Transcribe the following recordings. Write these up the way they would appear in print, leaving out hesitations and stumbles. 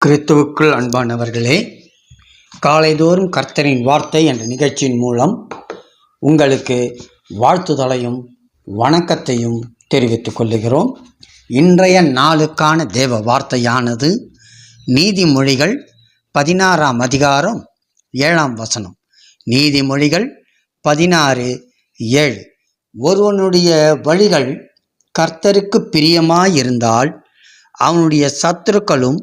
கிறிஸ்துவுக்குள் அன்பானவர்களே, காலைதோறும் கர்த்தரின் வார்த்தை என்ற நிகழ்ச்சியின் மூலம் உங்களுக்கு வாழ்த்துதலையும் வணக்கத்தையும் தெரிவித்துக் கொள்ளுகிறோம். இன்றைய நாளுக்கான தேவ வார்த்தையானது நீதிமொழிகள் 16ஆம் அதிகாரம் 7ஆம் வசனம். நீதிமொழிகள் 16:7. ஒருவனுடைய வழிகள் கர்த்தருக்கு பிரியமாயிருந்தால் அவனுடைய சத்துருக்களும்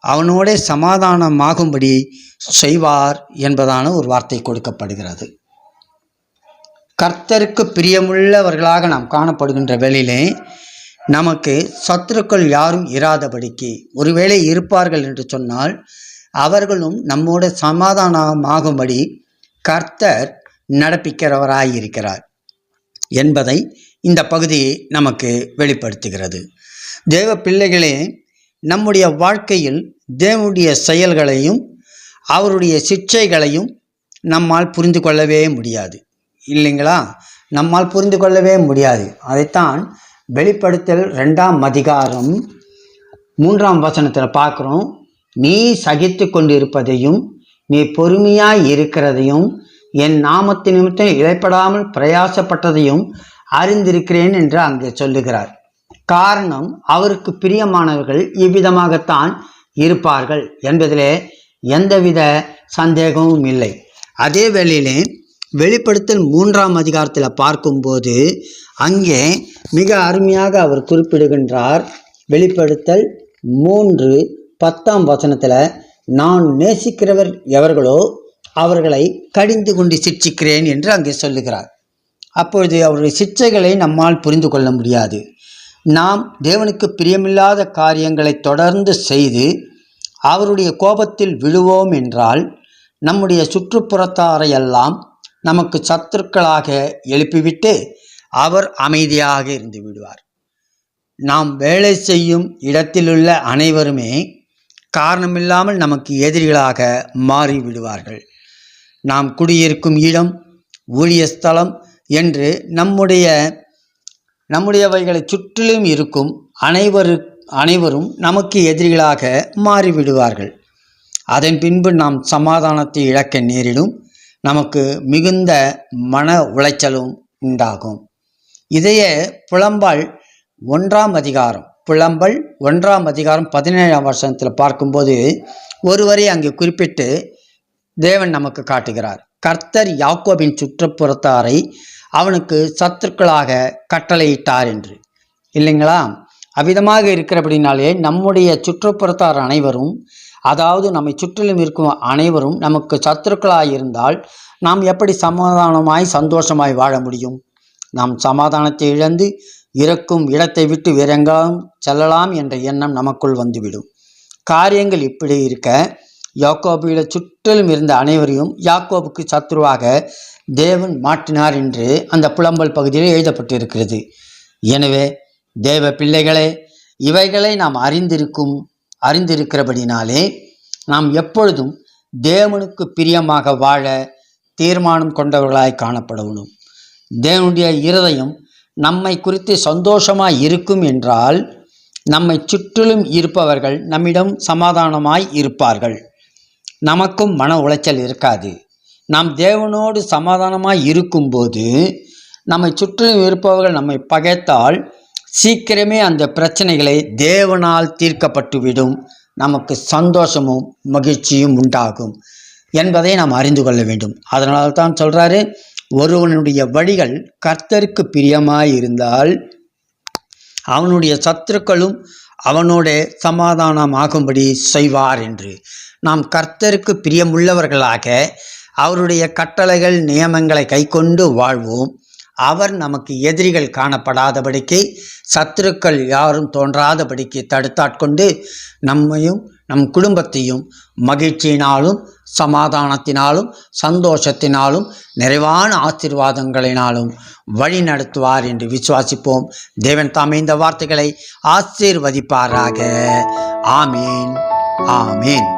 அவனோட சமாதானமாகும்படி செய்வார் என்பதான ஒரு வார்த்தை கொடுக்கப்படுகிறது. கர்த்தருக்கு பிரியமுள்ளவர்களாக நாம் காணப்படுகின்ற வேளையிலே நமக்கு சத்துருக்கள் யாரும் இராதபடிக்கு, ஒருவேளை இருப்பார்கள் என்று சொன்னால் அவர்களும் நம்மோட சமாதானமாகும்படி கர்த்தர் நடப்பிக்கிறவராயிருக்கிறார் என்பதை இந்த பகுதி நமக்கு வெளிப்படுத்துகிறது. தேவ பிள்ளைகளே, நம்முடைய வாழ்க்கையில் தேவனுடைய செயல்களையும் அவருடைய சிட்சைகளையும் நம்மால் புரிந்து கொள்ளவே முடியாது, இல்லைங்களா? நம்மால் புரிந்து கொள்ளவே முடியாது. அதைத்தான் வெளிப்படுத்தல் 2ஆம் அதிகாரம் 3ஆம் வசனத்தில் பார்க்குறோம். நீ சகித்து கொண்டிருப்பதையும் நீ பொறுமையாய் இருக்கிறதையும் என் நாமத்து நிமித்தம் இழைப்படாமல் பிரயாசப்பட்டதையும் அறிந்திருக்கிறேன் என்று அங்கே சொல்லுகிறார். காரணம், அவருக்கு பிரியமானவர்கள் இவ்விதமாகத்தான் இருப்பார்கள் என்பதிலே எந்தவித சந்தேகமும் இல்லை. அதே வேளையிலே வெளிப்படுத்தல் 3ஆம் அதிகாரத்தில் பார்க்கும்போது அங்கே மிக அருமையாக அவர் குறிப்பிடுகின்றார். வெளிப்படுத்தல் 3:10ஆம் வசனத்தில், நான் நேசிக்கிறவர் எவர்களோ அவர்களை கடிந்து கொண்டு சிட்சிக்கிறேன் என்று அங்கே சொல்லுகிறார். அப்பொழுது அவருடைய சிட்சைகளை நம்மால் புரிந்து கொள்ள முடியாது. நாம் தேவனுக்கு பிரியமில்லாத காரியங்களை தொடர்ந்து செய்து அவருடைய கோபத்தில் விழுவோம் என்றால் நம்முடைய சுற்றுப்புறத்தாரையெல்லாம் நமக்கு சத்துருக்களாக எழுப்பிவிட்டு அவர் அமைதியாக இருந்து விடுவார். நாம் வேலை செய்யும் இடத்திலுள்ள அனைவருமே காரணமில்லாமல் நமக்கு எதிரிகளாக மாறிவிடுவார்கள். நாம் குடியிருக்கும் இடம், ஊழிய ஸ்தலம் என்று நம்முடையவைகளை சுற்றிலும் இருக்கும் அனைவரும் நமக்கு எதிரிகளாக மாறிவிடுவார்கள். அதன் பின்பு நாம் சமாதானத்தை இழக்க நேரிடும். நமக்கு மிகுந்த மன உளைச்சலும் உண்டாகும். இதையே புலம்பல் 1ஆம் அதிகாரம் 17ஆம் வசனத்தில் பார்க்கும்போது ஒருவரை அங்கே குறிப்பிட்டு தேவன் நமக்கு காட்டுகிறார். கர்த்தர் யாக்கோபின் சுற்றுப்புறத்தாரை அவனுக்கு சத்துருக்களாக கட்டளையிட்டார் என்று, இல்லைங்களா? அவ்விதமாக இருக்கிறபடினாலே நம்முடைய சுற்றுப்புறத்தார் அனைவரும், அதாவது நம்மை சுற்றிலும் இருக்கும் அனைவரும் நமக்கு சத்துருக்களாக இருந்தால் நாம் எப்படி சமாதானமாய் சந்தோஷமாய் வாழ முடியும்? நாம் சமாதானத்தை இழந்து இருக்கும் இடத்தை விட்டு வேறெங்காலும் செல்லலாம் என்ற எண்ணம் நமக்குள் வந்துவிடும். காரியங்கள் இப்படி இருக்க யாக்கோபுவில சுற்றிலும் இருந்த அனைவரையும் யாக்கோபுக்கு சத்துருவாக தேவன் மாற்றினார் என்று அந்த புலம்பல் பகுதியில் எழுதப்பட்டிருக்கிறது. எனவே தேவ பிள்ளைகளே, இவைகளை நாம் அறிந்திருக்கிறபடினாலே நாம் எப்பொழுதும் தேவனுக்கு பிரியமாக வாழ தீர்மானம் கொண்டவர்களாய் காணப்படணும். தேவனுடைய இருதயம் நம்மை குறித்து சந்தோஷமாய் இருக்கும் என்றால் நம்மை சுற்றிலும் இருப்பவர்கள் நம்மிடம் சமாதானமாய் இருப்பார்கள். நமக்கும் மன உளைச்சல் இருக்காது. நாம் தேவனோடு சமாதானமாய் இருக்கும்போது நம்மை சுற்றிலும் இருப்பவர்கள் நம்மை பகைத்தால் சீக்கிரமே அந்த பிரச்சனைகளை தேவனால் தீர்க்கப்பட்டுவிடும். நமக்கு சந்தோஷமும் மகிழ்ச்சியும் உண்டாகும் என்பதை நாம் அறிந்து கொள்ள வேண்டும். அதனால தான் சொல்கிறாரு, ஒருவனுடைய வழிகள் கர்த்தருக்கு பிரியமாயிருந்தால் அவனுடைய சத்துருக்களும் அவனோட சமாதானமாகும்படி செய்வார் என்று. நாம் கர்த்தருக்கு பிரியமுள்ளவர்களாக அவருடைய கட்டளைகள் நியமங்களை கைக்கொண்டு வாழ்வோம். அவர் நமக்கு எதிரிகள் காணப்படாதபடிக்கு, சத்துருக்கள் யாரும் தோன்றாதபடிக்கு தடுத்தாட்கொண்டு நம்மையும் நம் குடும்பத்தையும் மகிழ்ச்சியினாலும் சமாதானத்தினாலும் சந்தோஷத்தினாலும் நிறைவான ஆசீர்வாதங்களினாலும் வழி நடத்துவார் என்று விசுவாசிப்போம். தேவன் தாமே இந்த வார்த்தைகளை ஆசீர்வதிப்பாராக. ஆமீன், ஆமீன்.